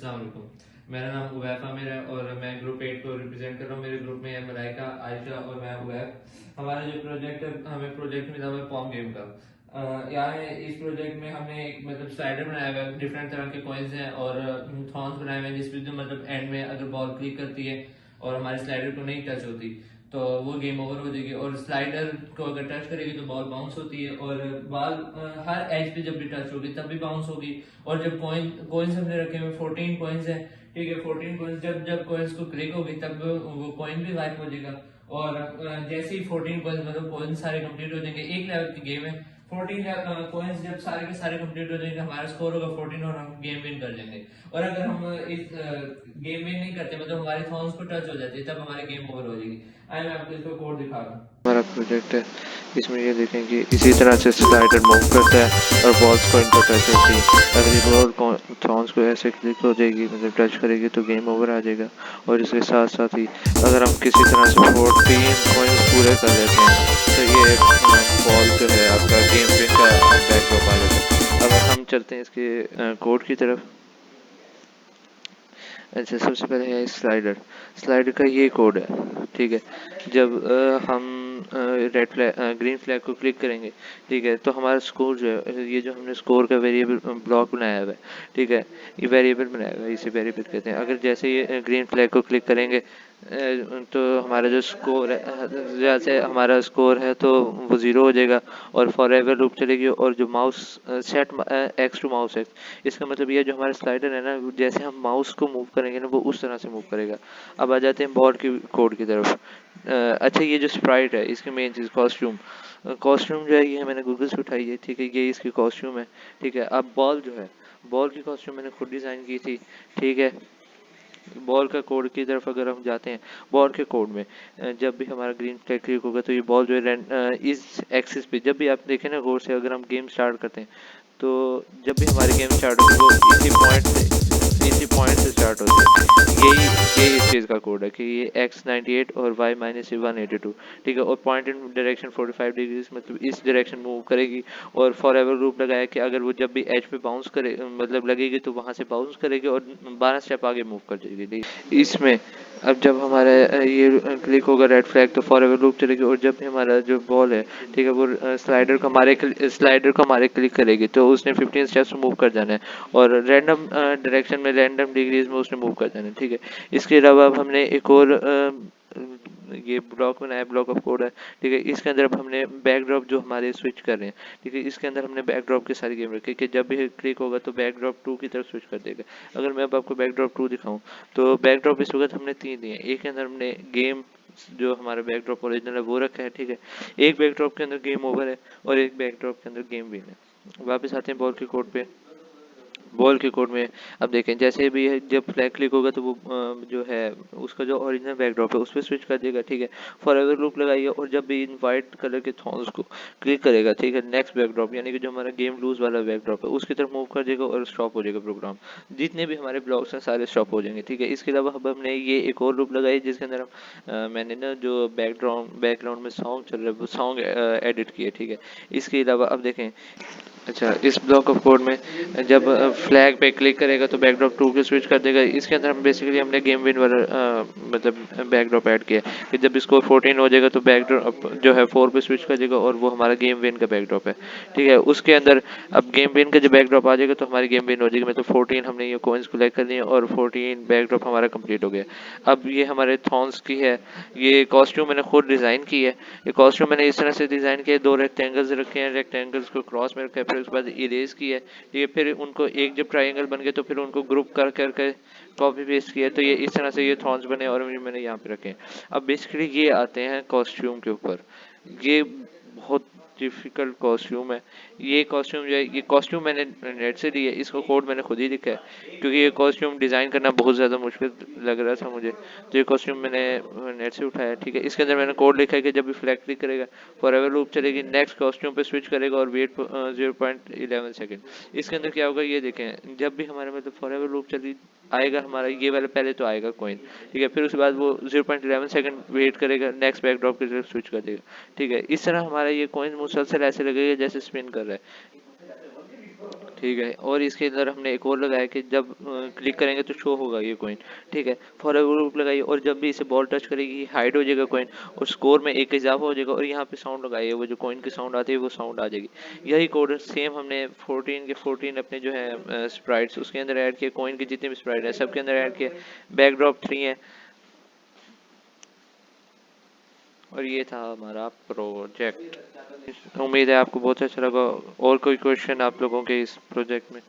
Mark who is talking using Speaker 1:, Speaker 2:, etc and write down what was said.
Speaker 1: अस्सलाम वालेकुम। मेरा नाम उवैफ आमिर है और मैं ग्रुप 8 को रिप्रेजेंट कर रहा हूँ। मेरे ग्रुप में है मलाइका, आयशा और मैं उवैफ। हमारा जो प्रोजेक्ट है, हमें प्रोजेक्ट मिला हुआ है पॉम गेम का। यहाँ इस प्रोजेक्ट में हमने एक मतलब स्लाइडर बनाया हुआ है, डिफरेंट तरह के कॉइन्स हैं और थॉर्न्स बनाए हुए हैं, जिसमें जो मतलब एंड में अगर बॉल क्लिक करती है और हमारे स्लाइडर को नहीं टच होती तो वो गेम ओवर हो जाएगी। और स्लाइडर को अगर टच करेगी तो बॉल बाउंस होती है और बॉल हर एज पे जब भी टच होगी तब भी बाउंस होगी। और जब कॉइन्स हमने रखे हुए 14 कॉइन्स है, ठीक है। 14 कॉइन्स जब जब कॉइन्स को क्लिक होगी तब वो कॉइन भी वाइप हो जाएगा। और जैसे ही 14 कॉइन्स मतलब कॉइन्स सारे कंप्लीट हो जाएंगे, एक लेवल की गेम है। 14 कॉइन्स जब सारे के सारे कंप्लीट हो जाएंगे, हमारा स्कोर होगा 14 और हम गेम विन कर जाएंगे। और अगर हम इस गेम विन नहीं करते, मतलब हमारे थॉर्न्स को टच हो जाती है, तब हमारी गेम ओवर हो जाएगी। आइए मैं आपको इसका कोड दिखा रहा हूँ।
Speaker 2: हमारा प्रोजेक्ट है, इसमें ये देखें कि इसी तरह से स्लाइडर मूव करता है और बॉल्स को इन पर टच होती है। अगर ये बॉल थॉर्न्स को ऐसे क्लिक हो जाएगी, मतलब टच करेगी, तो गेम ओवर आ जाएगा। और इसके साथ साथ ही अगर हम किसी तरह से 14 कॉइन्स पूरे कर लेते हैं तो ये बॉल जो है आपका गेम विन का बैकड्रॉप आ जाता है। अब हम चलते हैं इसके कोड की तरफ। अच्छा, सबसे पहले है स्लाइडर। स्लाइडर का ये कोड है, ठीक है। जब हम रेड फ्लैग ग्रीन फ्लैग को क्लिक करेंगे, ठीक है, तो हमारा स्कोर जो है, ये जो हमने स्कोर का वेरिएबल ब्लॉक बनाया हुआ है, ठीक है, ये वेरिएबल बनाया हुआ है, इसे वेरिएबल कहते हैं। अगर जैसे ये ग्रीन फ्लैग को क्लिक करेंगे तो हमारा जो स्कोर है, जैसे हमारा स्कोर है तो वो ज़ीरो हो जाएगा और फॉर एवर लूप चलेगी। और जो mouse set x to mouse x, इसका मतलब ये जो हमारा स्लाइडर है ना, जैसे हम माउस को मूव करेंगे ना, वो उस तरह से मूव करेगा। अब आ जाते हैं बॉल की कोड की तरफ। अच्छा, ये जो स्प्राइट है, इसकी मेन चीज़ कॉस्ट्यूम। कॉस्ट्यूम जो है ये मैंने गूगल से उठाई है, ठीक है, ये इसकी कॉस्ट्यूम है, ठीक है। अब बॉल जो है, बॉल की कॉस्ट्यूम मैंने खुद डिज़ाइन की थी, ठीक है। बॉल का कोड की तरफ अगर हम जाते हैं, बॉल के कोड में जब भी हमारा ग्रीन फ्लैग क्लिक होगा तो ये बॉल जो है इस एक्सिस पे, जब भी आप देखें ना गौर से, अगर हम गेम स्टार्ट करते हैं तो जब भी हमारी गेम स्टार्ट होती है वो इसी पॉइंट से स्टार्ट होती है। यही इस चीज़ का कोड है कि ये x98 और y माइनस 182, ठीक है। और पॉइंट इन डायरेक्शन 45 डिग्रीज, मतलब इस डायरेक्शन मूव करेगी। और फॉर एवर लूप लगाया कि अगर वो जब भी एज पे बाउंस करे, मतलब लगेगी, तो वहाँ से बाउंस करेगी और 12 स्टेप आगे मूव कर जाएगी, ठीक है। इसमें अब जब हमारा ये क्लिक होगा रेड फ्लैग, तो फॉर एवर लूप चलेगी। और जब भी हमारा जो बॉल है, ठीक है, वो स्लाइडर को हमारे क्लिक करेगी तो उसने 15 स्टेप्स मूव कर जाना है और रैंडम डायरेक्शन में, रैंडम डिग्रीज में उसने मूव कर जाना है, ठीक है। इसके अलावा अब हमने एक और ये ब्लॉक बनाया, ब्लॉक ऑफ कोड है, ठीक है। इसके अंदर अब हमने बैकड्रॉप जो हमारे स्विच कर रहे हैं, ठीक है, इसके अंदर हमने बैकड्रॉप की सारी गेम रखी कि जब भी क्लिक होगा तो बैकड्रॉप 2 की तरफ स्विच कर देगा। अगर मैं अब आपको बैकड्रॉप 2 दिखाऊं तो बैकड्रॉप इस वक्त हमने 3 दिए हैं। एक के अंदर हमने गेम, जो हमारा बैकड्रॉप ओरिजिनल है वो रखा है, ठीक है। एक बैकड्रॉप के अंदर गेम ओवर है और एक बैकड्रॉप के अंदर गेम विन है। वापस आते हैं बॉल के कोड पे। बॉल के कोड में अब देखें, जैसे भी है, जब फ्लैग क्लिक होगा तो वो जो है उसका जो ओरिजिनल बैकड्रॉप है उस पर स्विच कर देगा, ठीक है। फॉर एवर लूप लगाइए और जब भी इन वाइट कलर के थॉर्न्स को क्लिक करेगा, ठीक है, नेक्स्ट बैकड्रॉप यानी कि जो हमारा गेम लूज वाला बैकड्रॉप है उसकी तरफ मूव कर देगा और स्टॉप हो जाएगा प्रोग्राम। जितने भी हमारे ब्लॉक्स हैं सारे स्टॉप हो जाएंगे, ठीक है। इसके अलावा अब हमने ये एक और लूप लगाई जिसके अंदर हम मैंने ना जो बैकग्राउंड में सॉन्ग चल रहा है वो सॉन्ग एडिट किए, ठीक है। इसके अलावा अब देखें, अच्छा, इस ब्लॉक ऑफ कोड में जब फ्लैग पे क्लिक करेगा तो बैकड्रॉप 2 पे स्विच कर देगा। इसके अंदर हम बेसिकली हमने गेम विन वाला मतलब बैकड्रॉप ऐड किया कि जब स्कोर 14 हो जाएगा तो बैकड्रॉप जो है 4 पे स्विच कर देगा और वो हमारा गेम विन का बैकड्रॉप है, ठीक है। उसके अंदर अब गेम विन का जब बैकड्रॉप आ जाएगा तो हमारी गेम विन हो जाएगी, मतलब 14 हमने ये कॉइन्स कलेक्ट कर लिए और 14 बैकड्रॉप हमारा कंप्लीट हो गया। अब ये हमारे थॉर्न्स की है, ये कॉस्ट्यूम मैंने खुद डिज़ाइन की है। ये कॉस्ट्यूम मैंने इस तरह से डिज़ाइन किया, 2 रेक्टेंगल्स रखे हैं, रेक्टेंगल्स को क्रॉस में रखा है, फिर उसके बाद इरेज किया है, ठीक है। फिर उनको एक जब ट्राइंगल बन गए तो फिर उनको ग्रुप कर करके कॉपी पेस्ट किया, तो ये इस तरह से ये थॉर्न्स बने और मैंने यहाँ पे रखे हैं। अब बेसिकली ये आते हैं कॉस्ट्यूम के ऊपर। ये बहुत डिफ़िकल्ट कॉस्ट्यूम है। ये कॉस्ट्यूम जो है, ये कॉस्ट्यूम मैंने नेट से ली है, इसको कोड मैंने खुद ही लिखा है क्योंकि ये कॉस्ट्यूम डिज़ाइन करना बहुत ज़्यादा मुश्किल लग रहा था मुझे। तो ये कॉस्ट्यूम मैंने नेट से उठाया, ठीक है। इसके अंदर मैंने कोड लिखा है कि जब भी फ्लैग क्लिक करेगा फॉर एवर लूप चलेगी, नेक्स्ट कॉस्ट्यूम पे स्विच करेगा और वेट 0.11 सेकेंड। इसके अंदर क्या होगा ये देखें, जब भी हमारे मतलब फॉर एवर लूप चली आएगा हमारा ये वाला, पहले तो आएगा कॉइन, ठीक है। फिर उसके बाद वो 0.11 सेकेंड वेट करेगा, नेक्स्ट बैकड्रॉप की तरफ स्विच कर देगा, ठीक है। इस तरह हमारा ये कॉइन मुसलसल ऐसे लगेगा जैसे स्पिन कर रहा है, ठीक है। और इसके अंदर हमने एक और लगाया कि जब क्लिक करेंगे तो शो होगा ये कॉइन, ठीक है। फॉर एवर लूप लगाइए और जब भी इसे बॉल टच करेगी हाइड हो जाएगा कॉइन और स्कोर में एक इजाफा हो जाएगा और यहाँ पे साउंड लगाइए, वो जो कॉइन की साउंड आती है वो साउंड आ जाएगी। यही कोड सेम हमने 14 के 14 अपने जो है स्प्राइट्स उसके अंदर ऐड किए, कॉइन के जितने भी स्प्राइट है सबके अंदर ऐड किए, बैकड्रॉप 3 है। और ये था हमारा प्रोजेक्ट। उम्मीद है आपको बहुत अच्छा लगा। और कोई क्वेश्चन आप लोगों के इस प्रोजेक्ट में?